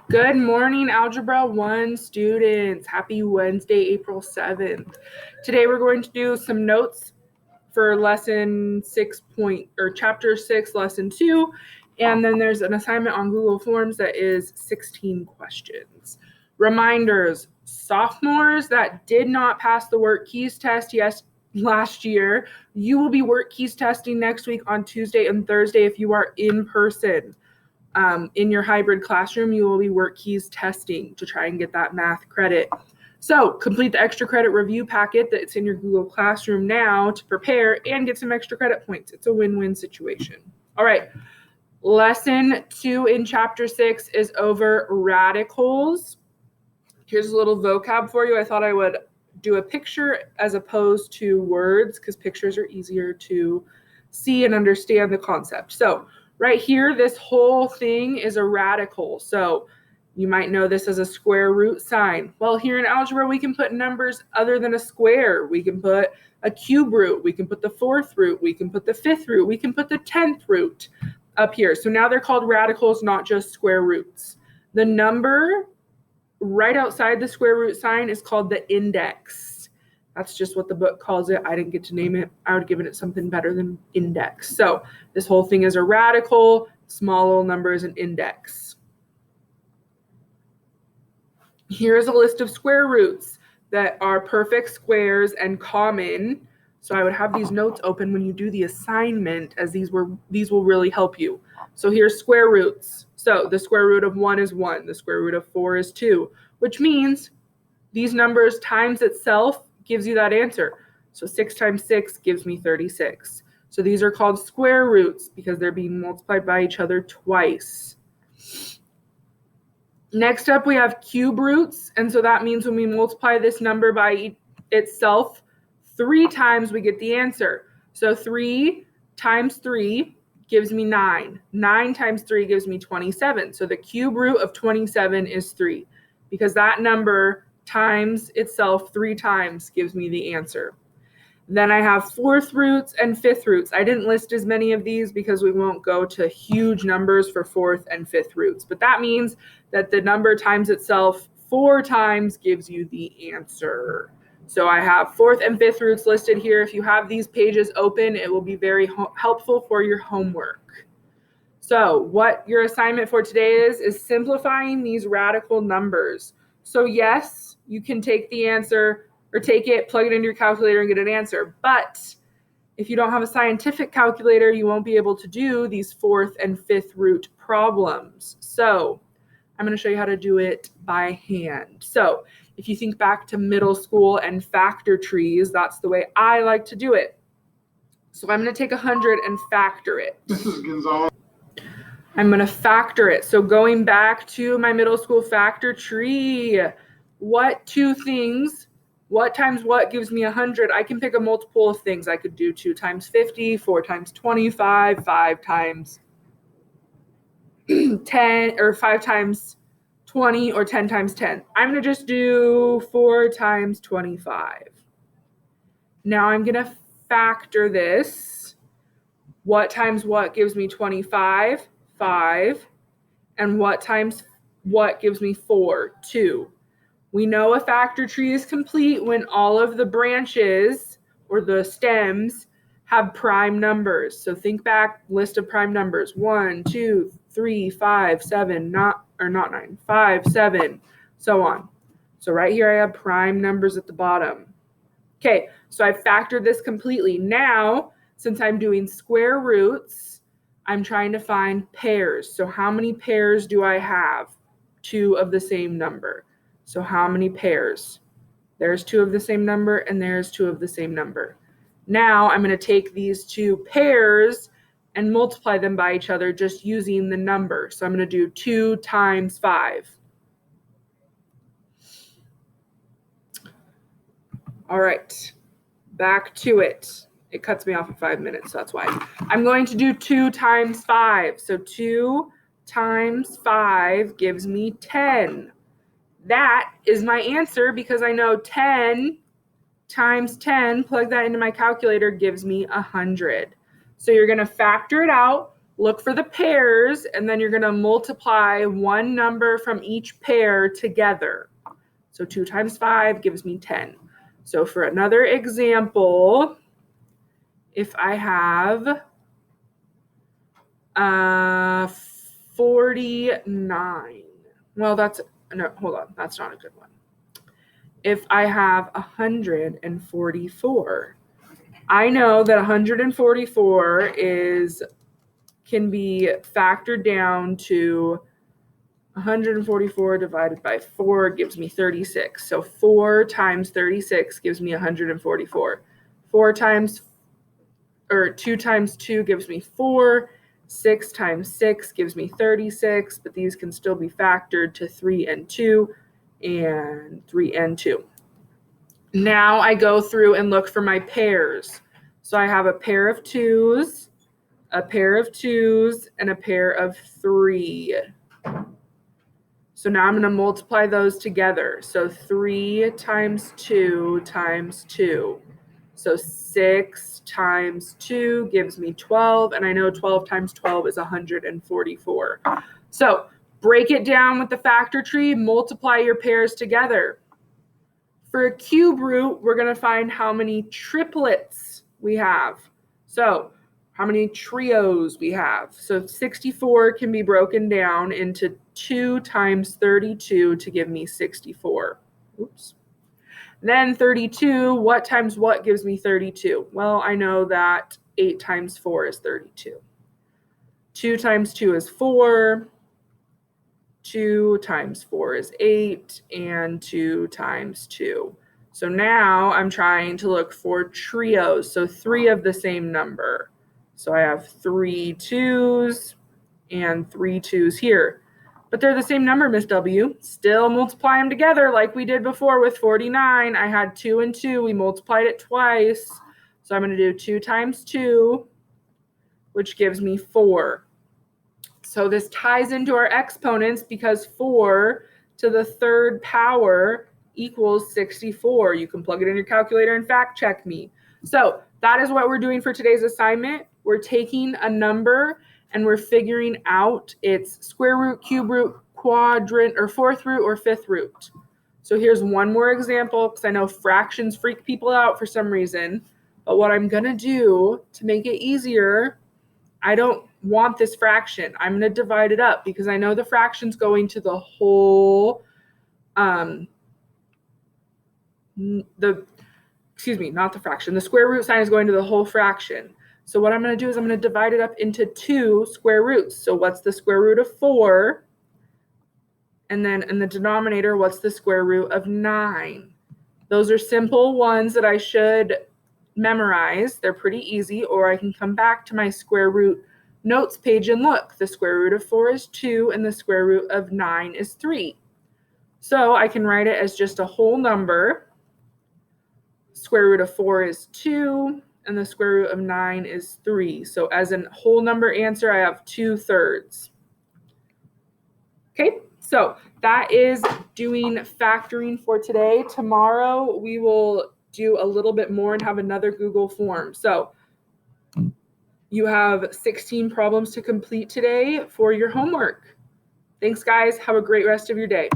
Good morning, Algebra 1 students. Happy Wednesday, April 7th. Today we're going to do some notes for lesson 6 or chapter 6, lesson 2. And then there's an assignment on Google Forms that is 16 questions. Reminders, sophomores that did not pass the work keys test last year, you will be work keys testing next week on Tuesday and Thursday if you are in person. In your hybrid classroom, you will be work keys testing to try and get that math credit. So complete the extra credit review packet that's in your Google Classroom now to prepare and get some extra credit points. It's a win-win situation. All right, lesson 2 in chapter 6 is over radicals. Here's a little vocab for you. I thought I would do a picture as opposed to words because pictures are easier to see and understand the concept. So right here, this whole thing is a radical. So you might know this as a square root sign. Well, here in algebra, we can put numbers other than a square. We can put a cube root. We can put the 4th root. We can put the 5th root. We can put the 10th root up here. So now they're called radicals, not just square roots. The number right outside the square root sign is called the index. That's just what the book calls it. I didn't get to name it. I would have given it something better than index. So this whole thing is a radical. Small little number is an index. Here's a list of square roots that are perfect squares and common. So I would have these notes open when you do the assignment, as these will really help you. So here's square roots. So the square root of 1 is 1. The square root of 4 is 2, which means these numbers times itself gives you that answer. So 6 times 6 gives me 36. So these are called square roots because they're being multiplied by each other twice. Next up, we have cube roots. And so that means when we multiply this number by itself 3 times, we get the answer. So 3 times 3 gives me 9. 9 times 3 gives me 27. So the cube root of 27 is 3 because that number times itself 3 times gives me the answer. Then I have 4th roots and 5th roots. I didn't list as many of these because we won't go to huge numbers for 4th and 5th roots. But that means that the number times itself 4 times gives you the answer. So I have 4th and 5th roots listed here. If you have these pages open, it will be very helpful for your homework. So what your assignment for today is simplifying these radical numbers. So yes, you can take the answer or take it, plug it into your calculator and get an answer. But if you don't have a scientific calculator, you won't be able to do these 4th and 5th root problems. So I'm going to show you how to do it by hand. So if you think back to middle school and factor trees, that's the way I like to do it. So I'm going to take 100 and factor it. This is Gonzalez. I'm going to factor it. So going back to my middle school factor tree, what times what gives me 100? I can pick a multiple of things. I could do 2 times 50, 4 times 25, 5 times 10, or 5 times 20, or 10 times 10. I'm going to just do 4 times 25. Now I'm going to factor this. What times what gives me 25? 5. And what times what gives me 4? 2. We know a factor tree is complete when all of the branches or the stems have prime numbers. So think back, list of prime numbers. 1, 2, 3, 5, 7, not 9, 5, 7, so on. So right here I have prime numbers at the bottom. Okay, so I factored this completely. Now, since I'm doing square roots, I'm trying to find pairs. So how many pairs do I have? 2 of the same number. So how many pairs? There's 2 of the same number and there's 2 of the same number. Now I'm going to take these 2 pairs and multiply them by each other just using the number. So I'm going to do 2 times 5. All right, back to it. It cuts me off at 5 minutes, so that's why. I'm going to do 2 times 5. So 2 times 5 gives me 10. That is my answer because I know 10 times 10, plug that into my calculator, gives me 100. So you're going to factor it out. look for the pairs, and then you're going to multiply one number from each pair together. So 2 times 5 gives me 10. So for another example, if I have 49, well, no, hold on, that's not a good one. If I have 144, I know that 144 can be factored down to 144 divided by 4 gives me 36. So 4 times 36 gives me 144. 2 times 2 gives me 4. 6 times 6 gives me 36, but these can still be factored to 3 and 2 and 3 and 2. Now I go through and look for my pairs. So I have a pair of 2s, a pair of 2s, and a pair of 3. So now I'm going to multiply those together. So 3 times 2 times 2. So 6 times 2 gives me 12, and I know 12 times 12 is 144. So break it down with the factor tree, multiply your pairs together. For a cube root, we're going to find how many triplets we have. So how many trios we have. So 64 can be broken down into 2 times 32 to give me 64. Oops. Then 32, what times what gives me 32? Well, I know that 8 times 4 is 32. 2 times 2 is 4. 2 times 4 is 8, and 2 times 2. So now I'm trying to look for trios, so 3 of the same number. So I have 3 2s and 3 2s here. But they're the same number, Miss W. Still multiply them together like we did before with 49. I had 2 and 2. We multiplied it twice. So I'm going to do 2 times 2, which gives me 4. So this ties into our exponents because 4 to the third power equals 64. You can plug it in your calculator and fact check me. So that is what we're doing for today's assignment. We're taking a number and we're figuring out its square root, cube root, quadrant, or fourth root or fifth root. So here's one more example because I know fractions freak people out for some reason. But what I'm going to do to make it easier, I don't want this fraction. I'm going to divide it up because I know the fraction's going to the whole, not the fraction. The square root sign is going to the whole fraction. So what I'm going to do is I'm going to divide it up into 2 square roots. So what's the square root of 4? And then in the denominator, what's the square root of 9? Those are simple ones that I should memorize. They're pretty easy, or I can come back to my square root notes page and look. The square root of 4 is 2 and the square root of 9 is 3. So I can write it as just a whole number. Square root of 4 is 2 and the square root of 9 is 3. So as a whole number answer, I have 2/3. Okay, so that is doing factoring for today. Tomorrow we will do a little bit more and have another Google form. So you have 16 problems to complete today for your homework. Thanks, guys. Have a great rest of your day.